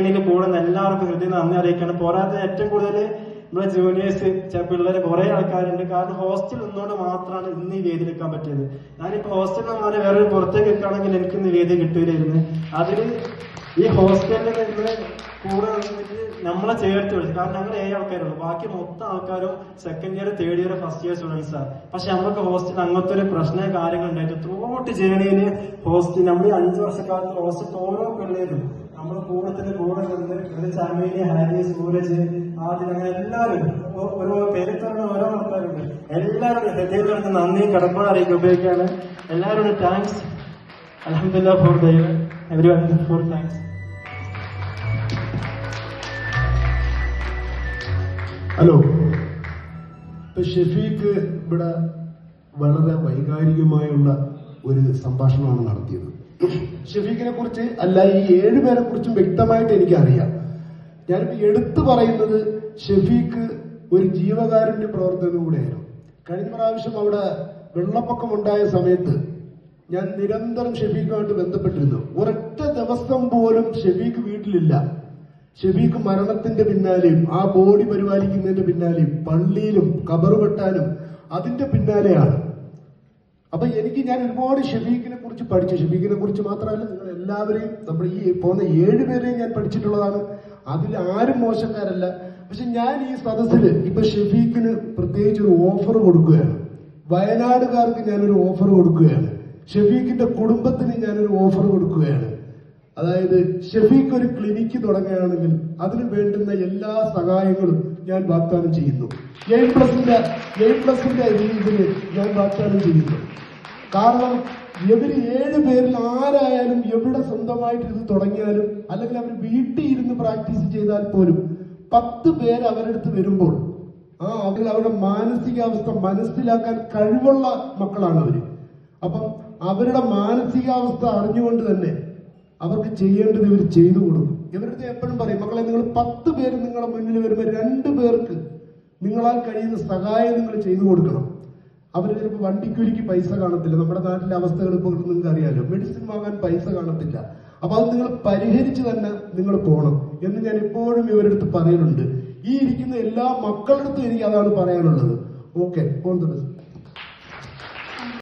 ട്രെയിനിങ്ങിൽ കൂടുന്ന എല്ലാവർക്കും ഹൃദയം നന്ദി അറിയിക്കണം. പോരാതെ ഏറ്റവും കൂടുതൽ നമ്മുടെ ജൂനിയേഴ്സ് പിള്ളേര് കുറെ ആൾക്കാരുണ്ട്. കാരണം ഹോസ്റ്റൽ നിന്നുകൊണ്ട് മാത്രമാണ് ഇന്ന് ഈ വേദി എടുക്കാൻ പറ്റിയത്. ഞാനിപ്പോ ഹോസ്റ്റലിൽ നിന്നാൽ വേറെ പുറത്തേക്ക് വെക്കുകയാണെങ്കിൽ എനിക്ക് ഇന്ന് വേദി കിട്ടില്ലായിരുന്നു. അതിന് ഈ ഹോസ്റ്റലിൽ നിന്ന് കൂടെ നിന്നിട്ട് നമ്മളെ ചേർത്ത് വിളിച്ചു. കാരണം ഞങ്ങൾ 7 ആൾക്കാരുള്ളൂ, ബാക്കി മൊത്തം ആൾക്കാരും second year, third year, first year സ്റ്റുഡൻസാണ്. പക്ഷെ നമുക്ക് ഹോസ്റ്റൽ അങ്ങനത്തെ ഒരു പ്രശ്ന കാര്യങ്ങൾ ഉണ്ടായിട്ട് ത്രൂഔട്ട് ജേണിയില് ഹോസ്റ്റൽ നമ്മൾ ഈ 5 വർഷക്കാലത്ത് ഹോസ്റ്റലിൽ ഓരോ പിള്ളേരും നമ്മുടെ കൂടെ നിന്ന് ചാമേലി, ഹാരി, സൂരജ്, ആദ്യം അങ്ങനെ എല്ലാവരും ഓരോ പേര് തന്നെ ഓരോ ആൾക്കാരുണ്ട്. എല്ലാവരും ഹൃദയത്തിലേക്ക് നന്ദിയും കടപ്പാട് അറിയിക്കുക ഉപയോഗിക്കുകയാണ്. എല്ലാവരോടും താങ്ക്സ്. അൽഹംദുലില്ലാഹ് for everyone four thanks. Hello, ഇപ്പൊ ഷെഫീഖ് ഇവിടെ വളരെ വൈകാരികമായുള്ള ഒരു സംഭാഷണമാണ് നടത്തിയത്. ഷെഫീഖിനെ കുറിച്ച് അല്ല, ഈ 7 പേരെ കുറിച്ചും വ്യക്തമായിട്ട് എനിക്കറിയാം. ഞാനിപ്പോ എടുത്തു പറയുന്നത് ഷെഫീഖ് ഒരു ജീവകാരുണ്യ പ്രവർത്തനം കൂടെയായിരുന്നു. കഴിഞ്ഞ പ്രാവശ്യം അവിടെ വെള്ളപ്പൊക്കം ഉണ്ടായ സമയത്ത് ഞാൻ നിരന്തരം ഷെഫീഖുമായിട്ട് ബന്ധപ്പെട്ടിരുന്നു. ഒരൊറ്റ ദിവസം പോലും ഷെഫീഖ് വീട്ടിലില്ല. ഷെഫീഖ് മരണത്തിന്റെ പിന്നാലെയും ആ ബോഡി പരിപാലിക്കുന്നതിന്റെ പിന്നാലെയും പള്ളിയിലും കബറ് വെട്ടാനും അതിന്റെ പിന്നാലെയാണ്. അപ്പൊ ഞാൻ ഒരുപാട് ഷെഫീഖിനെ കുറിച്ച് പഠിച്ചു. ഷെഫീഖിനെ കുറിച്ച് മാത്രമല്ല, നിങ്ങൾ എല്ലാവരെയും നമ്മൾ ഈ പോകുന്ന 7 പേരെയും ഞാൻ പഠിച്ചിട്ടുള്ളതാണ്. അതിൽ ആരും മോശക്കാരല്ല. പക്ഷെ ഞാൻ ഈ സദസ്സില് ഇപ്പൊ ഷെഫീഖിന് പ്രത്യേകിച്ച് ഒരു ഓഫർ കൊടുക്കുകയാണ്. വയനാടുകാർക്ക് ഞാനൊരു ഓഫർ കൊടുക്കുകയാണ്. ഷെഫീഖിന്റെ കുടുംബത്തിന് ഞാനൊരു ഓഫർ കൊടുക്കുകയാണ്. അതായത് ഷെഫീഖ് ഒരു ക്ലിനിക്ക് തുടങ്ങുകയാണെങ്കിൽ അതിന് വേണ്ടുന്ന എല്ലാ സഹായങ്ങളും ഞാൻ വാഗ്ദാനം ചെയ്യുന്നു. A+ന്റെ രീതിയിൽ ഞാൻ വാഗ്ദാനം ചെയ്യുന്നു. കാരണം ഇവര് 7 പേരിൽ ആരായാലും എവിടെ സ്വന്തമായിട്ട് ഇത് തുടങ്ങിയാലും അല്ലെങ്കിൽ അവർ വീട്ടിൽ ഇരുന്ന് പ്രാക്ടീസ് ചെയ്താൽ പോലും 10 പേര് അവരുടെ അടുത്ത് വരുമ്പോൾ അവരുടെ മാനസികാവസ്ഥ മനസ്സിലാക്കാൻ കഴിവുള്ള മക്കളാണ് അവര്. അപ്പം അവരുടെ മാനസികാവസ്ഥ അറിഞ്ഞുകൊണ്ട് തന്നെ അവർക്ക് ചെയ്യേണ്ടത് ഇവർ ചെയ്തു കൊടുക്കും. ഇവരുടെ എപ്പോഴും പറയും, മക്കളെ നിങ്ങൾ 10 പേര് നിങ്ങളുടെ മുന്നിൽ വരുമ്പോൾ 2 പേർക്ക് നിങ്ങളാൽ കഴിയുന്ന സഹായം നിങ്ങൾ ചെയ്തു കൊടുക്കണം. അവർ ചിലപ്പോൾ വണ്ടിക്കൂലിക്ക് പൈസ കാണത്തില്ല. നമ്മുടെ നാട്ടിലെ അവസ്ഥകൾ ഇപ്പോൾ നിങ്ങൾക്ക് അറിയാലോ, മെഡിസിൻ വാങ്ങാൻ പൈസ കാണത്തില്ല. അപ്പൊ അത് നിങ്ങൾ പരിഹരിച്ച് തന്നെ നിങ്ങൾ പോകണം എന്ന് ഞാൻ എപ്പോഴും ഇവരുടെ അടുത്ത് പറയുന്നുണ്ട്. ഈ ഇരിക്കുന്ന എല്ലാ മക്കളുടെ അടുത്തും എനിക്ക് അതാണ് പറയാനുള്ളത്. Okay, all the best.